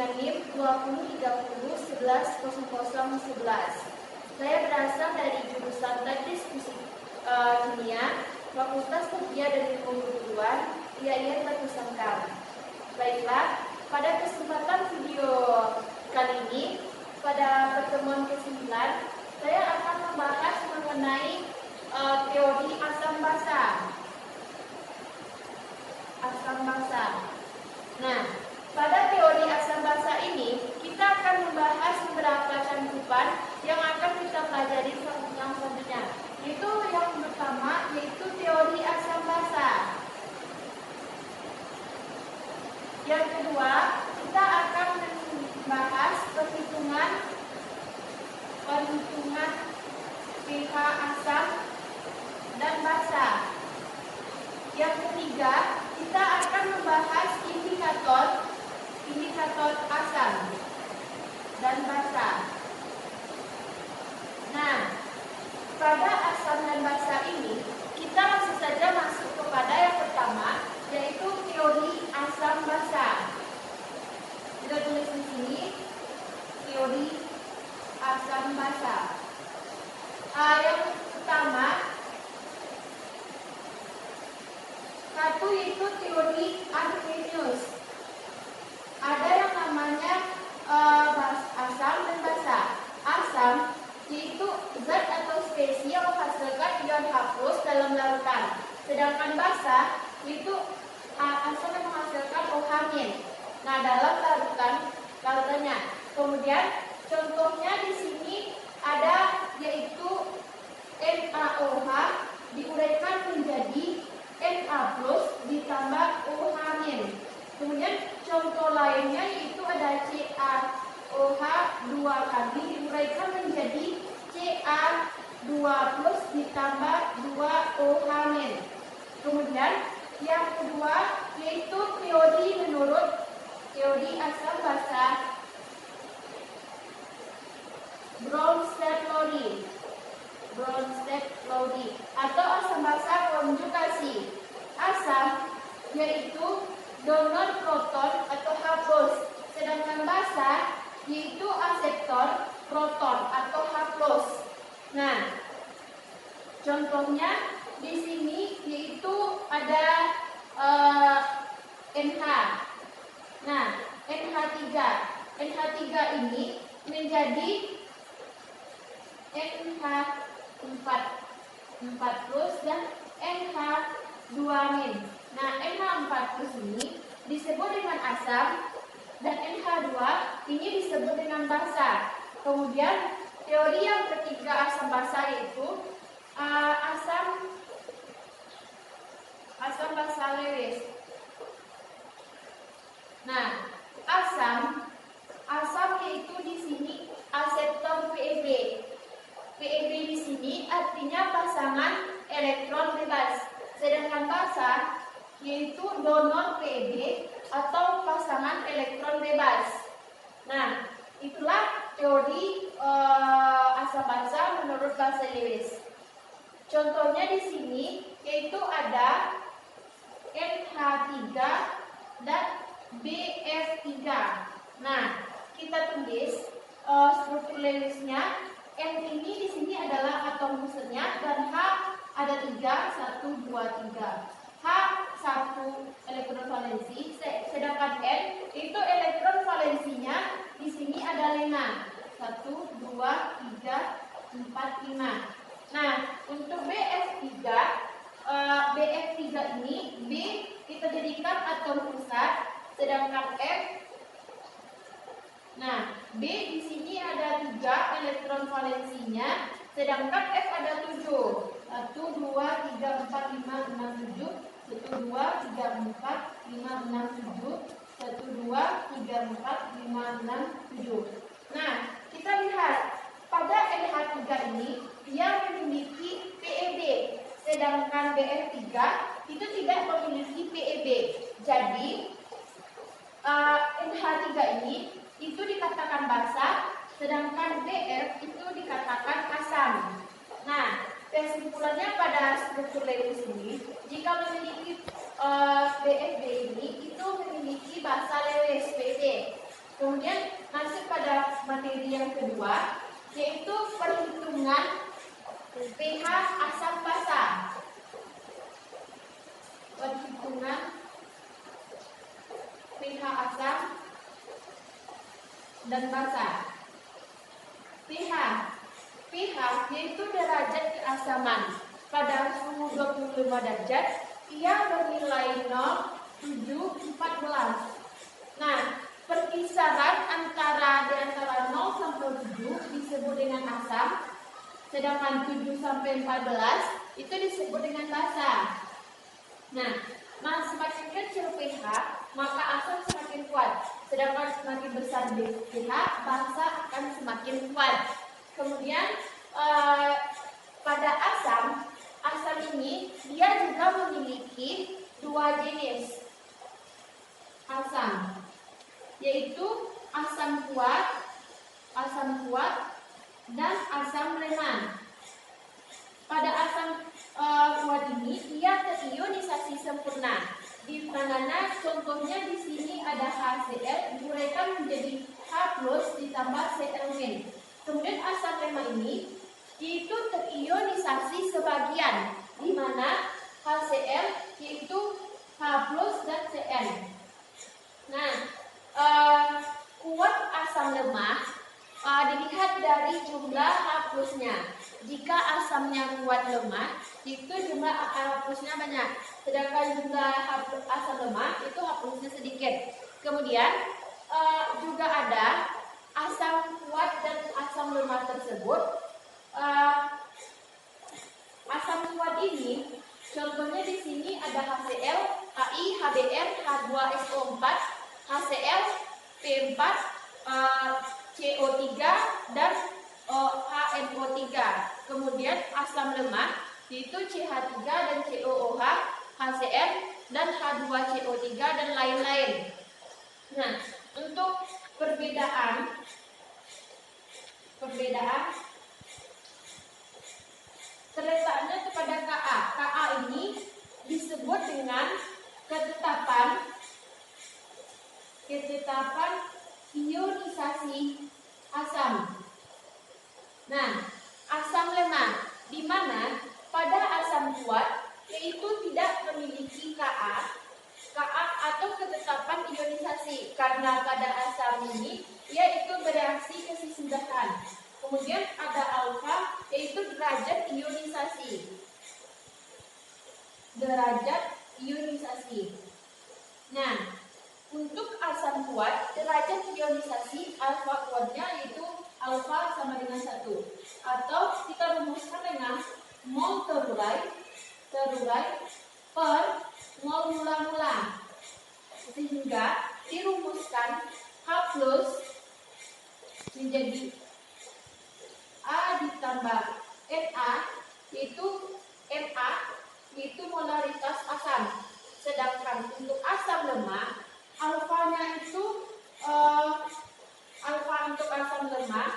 dengan NIM 2030110011. Saya berasal dari jurusan Teknik Fisik Kimia, Fakultas Kimia dan Ilmu Keguruan, IAIN Batu Sangkar. Baiklah, pada kesempatan video kali ini, pada pertemuan ke-9, saya akan membahas mengenai teori asam basa. Nah, pada teori asam basa ini, kita akan membahas beberapa cangkupan yang akan kita pelajari selanjutnya. Itu yang pertama, yaitu teori asam basa. Yang kedua, kita akan membahas perhitungan pH asam dan basa. Yang ketiga, kita akan membahas indikator asam dan basa. Nah, pada asam dan basa ini, kita langsung saja masuk kepada yang pertama, yaitu teori asam basa. Kita tulis di sini teori asam basa. Yang pertama, satu yaitu teori Arrhenius. Ada yang namanya asam dan basa. Asam yaitu zat atau spesies yang menghasilkan ion H+ dalam larutan. Sedangkan basa yaitu asam yang menghasilkan OH-. Nah, dalam larutannya. Kemudian contohnya di sini ada yaitu NaOH diuraikan menjadi Na+ ditambah OH-. Kemudian contoh lainnya yaitu ada CaOH 2 kali diuraikan menjadi Ca2+ ditambah 2OH-. Kemudian yang kedua yaitu teori menurut teori asam basa Bronsted-Lowry atau asam basa konjugasi. Asam yaitu donor proton atau H+, sedangkan basa yaitu aseptor proton atau H+. Nah, contohnya di sini yaitu ada NH. Nah, NH3 ini menjadi NH4+ dan NH2-. Nah, NH4+ ini disebut dengan asam dan NH2 ini disebut dengan basa. Kemudian teori yang ketiga asam basa yaitu asam basa Lewis. Nah, asam yaitu di sini aseptor PeB. PeB di sini artinya pasangan elektron bebas. Sedangkan basa yaitu donor PeB atau pasangan elektron bebas. Nah, itulah teori asam basa menurut basa Lewis. Contohnya di sini yaitu ada NH3 dan BF3. Nah, kita tulis struktur Lewisnya. N ini di sini adalah atom nusernya dan H ada 3, 1, 2, 3. H 1 elektron valensi, sedangkan N itu elektron valensinya di sini ada 5. 1, 2, 3, 4, 5. Nah, untuk BF3 ini B kita jadikan atom pusat, sedangkan B di sini ada 3 elektron valensinya, sedangkan F ada 7. 1, 2, 3, 4, 5, 6, 7. 1, 2, 3, 4, 5, 6, 7. 1, 2, 3, 4, 5, 6, 7. Nah, kita lihat pada NH3 ini dia memiliki PeB, sedangkan BF3 itu tidak memiliki PeB. Jadi NH3 ini itu dikatakan basa, sedangkan BF itu dikatakan asam. Nah, kesimpulannya pada struktur Lewis ini, jika memiliki BFB ini itu memiliki basa Lewis PeB. Kemudian yang kedua, yaitu perhitungan pH asam basa. Perhitungan pH asam dan basa. pH yaitu derajat keasaman. Pada suhu 25 derajat, ia bernilai 0, 7, 14. Nah, perkisaran di antara 0 sampai 7 disebut dengan asam, sedangkan 7 sampai 14 itu disebut dengan basa. Nah, semakin kecil pH, maka asam semakin kuat. Sedangkan semakin besar pH, basa akan semakin kuat. Kemudian pada asam ini dia juga memiliki dua jenis asam, yaitu asam kuat dan asam lemah. Pada asam kuat ini ia terionisasi sempurna, di mana contohnya di sini ada HCl diuraikan menjadi H+ ditambah Cl-. Kemudian asam lemah ini itu terionisasi sebagian, di mana HCl yaitu H+ dan Cl. Nah, kuat asam lemah dilihat dari jumlah H+-nya. Jika asamnya kuat lemah, itu jumlah H+-nya banyak. Sedangkan jumlah asam lemah itu H+-nya sedikit. Kemudian juga ada asam kuat dan asam lemah tersebut. Asam kuat ini contohnya di sini ada HCl, Hi, HBr, H2SO4, HCl, P4, CO3 dan HNO3. Kemudian asam lemah yaitu CH3 dan COOH, HCl dan H2CO3 dan lain-lain. Nah, untuk perbedaan terletaknya kepada Ka. Ka ini disebut dengan ketetapan ionisasi asam. Nah, asam lemah di mana pada asam kuat yaitu tidak memiliki Ka atau ketetapan ionisasi, karena pada asam ini yaitu bereaksi kesesudahan. Kemudian ada alfa yaitu derajat ionisasi. Nah, untuk asam kuat derajat ionisasi alfa kuatnya yaitu alfa sama dengan 1, atau kita rumuskan dengan mol terurai per mol mula-mula, sehingga dirumuskan H+ menjadi A ditambah Na, yaitu molaritas asam. Sedangkan untuk asam lemah, alfanya itu alfa untuk asam lemah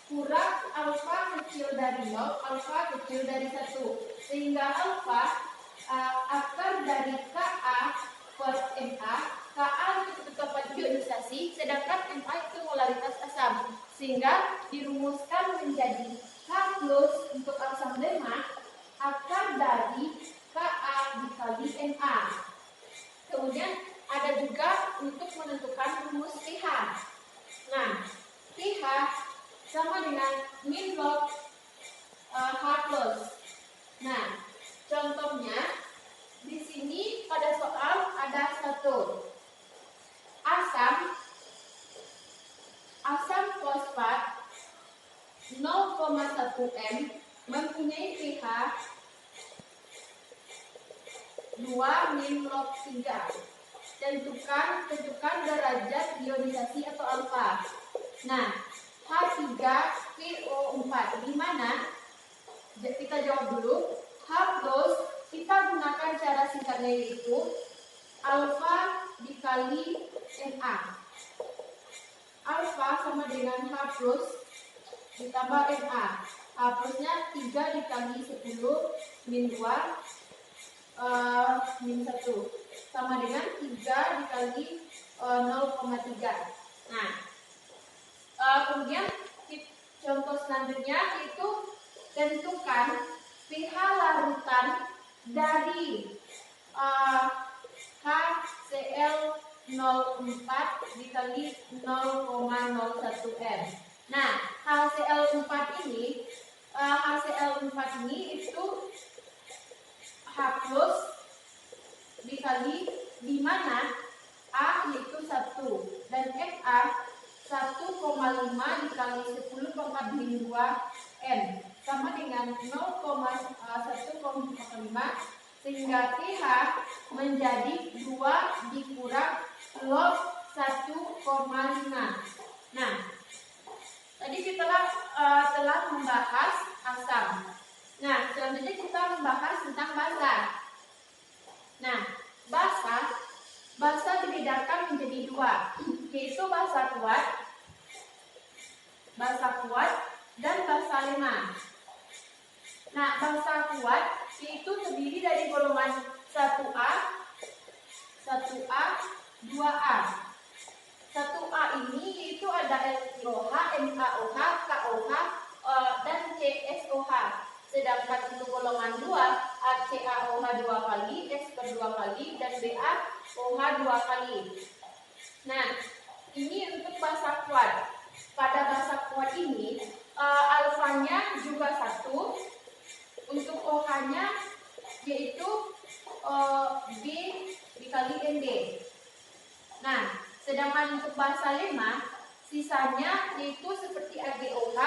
kurang alfa kecil dari 0, alfa kecil dari 1, sehingga alfa akar dari Ka per Na. Ka itu ketetapan ionisasi, sedangkan Na itu molaritas asam, sehingga dirumuskan menjadi H+ untuk asam lemah akar dari Ka dikali Na. Kemudian ada juga untuk menentukan rumus pH. Nah, pH sama dengan min log H+. Nah, contohnya di sini pada soal ada satu asam fosfat 0,1 m mempunyai pH 2 min log 3. Tentukan derajat ionisasi atau alfa. Nah, H3PO4 di mana? Kita jawab dulu. H+ kita gunakan cara singkatnya yaitu alfa dikali Na. Alfa sama dengan H+ ditambah Na. H+-nya 3 dikali 10 min 2 min 1 sama dengan 3 dikali 0,3. Nah, kemudian Selanjutnya itu tentukan pH larutan dari HCl04 dikali 0,01 M. Nah, HCl4 ini itu H plus dikali di mana A yaitu 1 dan Fa 1,5 dikali 10 pangkat 2 N sama dengan 0,1,5 sehingga pH menjadi 2 dikurang log 1,5. Nah, tadi kita telah membahas asam. Nah, selanjutnya kita membahas tentang basa. Nah, basa dibedakan menjadi 2, yaitu basa kuat dan basa lemah. Nah, basa kuat yaitu terdiri dari golongan 1A, 2A. 1A ini yaitu ada LiOH, NaOH, KOH, dan CSOH. Sedangkan untuk golongan 2, ACaOH 2 kali, S per 2 kali, dan BaOH 2 kali. Nah, ini untuk basa kuat. Pada basa kuat ini, alfanya juga 1, untuk OH-nya yaitu B dikali ND. Nah, sedangkan untuk basa lemah, sisanya yaitu seperti AgOH,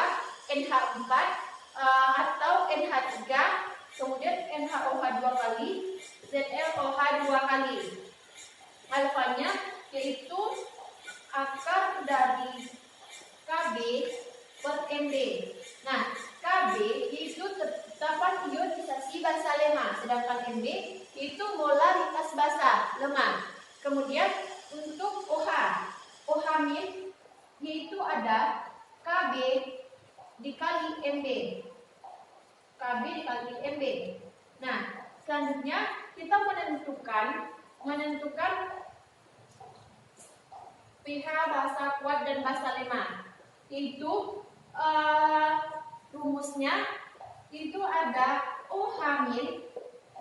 NH4, atau NH3, kemudian NaOH 2 kali, ZlOH 2 kali. Alfanya yaitu akar dari Kb per Mb. Nah, Kb yaitu tetapan ionisasi basa lemah, sedangkan Mb yaitu molaritas basa lemah. Kemudian untuk OH min yaitu ada Kb dikali Mb. Kb dikali Mb. Nah, selanjutnya kita menentukan pH basa kuat dan basa lemah. Yaitu rumusnya itu ada OH min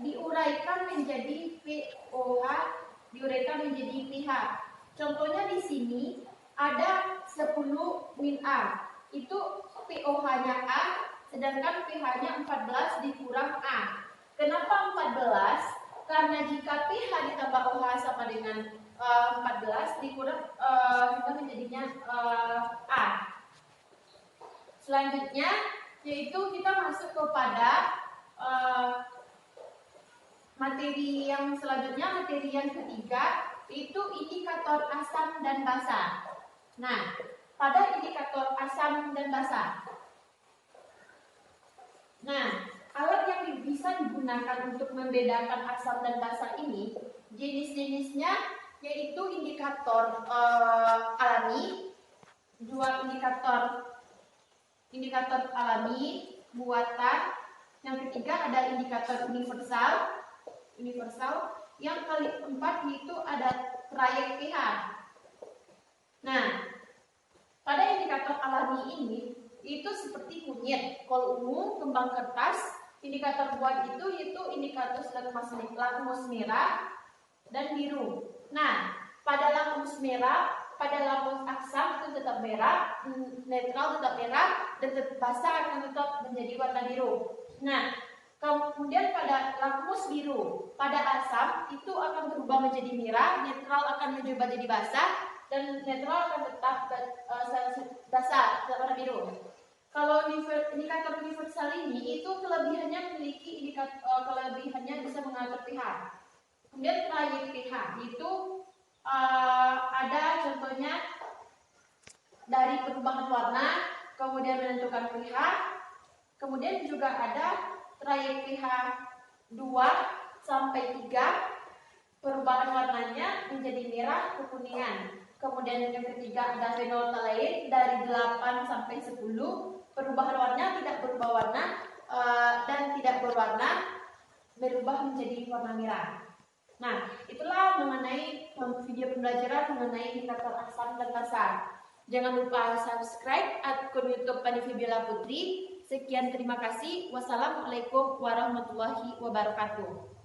diuraikan menjadi POH diuraikan menjadi pH. Contohnya di sini ada 10 min A. Itu POH-nya A, sedangkan pH-nya 14 dikurang A. Kenapa 14? Karena jika pH ditambah OH sama dengan 14 dikurang kita menjadinya A. Selanjutnya yaitu kita masuk kepada materi yang selanjutnya, materi yang ketiga, itu indikator asam dan basa. Nah, pada indikator asam dan basa. Nah, alat yang bisa digunakan untuk membedakan asam dan basa ini, jenis-jenisnya yaitu indikator alami, 2 indikator alami, buatan, yang ketiga ada indikator universal, yang keempat yaitu ada trayek pH. Nah, pada indikator alami ini itu seperti kunyit, kol ungu, kembang kertas. Indikator buat itu yaitu indikator lakmus merah dan biru. Nah, pada lakmus merah, pada lakmus asam itu tetap merah, netral tetap merah, dan basa akan tetap menjadi warna biru. Nah, kemudian pada lakmus biru, pada asam itu akan berubah menjadi merah, netral akan berubah jadi basah, dan netral akan tetap basah, tetap warna biru. Kalau indikator universal ini itu kelebihannya memiliki kelebihannya bisa mengatur pH. Kemudian trayek pH itu ada contohnya dari perubahan warna, kemudian menentukan pH, kemudian juga ada trayek pH 2 sampai 3, perubahan warnanya menjadi merah kekuningan. Kemudian yang ketiga ada fenolftalein dari 8 sampai 10, perubahan warna tidak berubah warna dan tidak berwarna berubah menjadi warna merah. Nah, itulah mengenai video pembelajaran mengenai indikator asam dan basa. Jangan lupa subscribe akun YouTube Panivi Bella Putri. Sekian, terima kasih. Wassalamualaikum warahmatullahi wabarakatuh.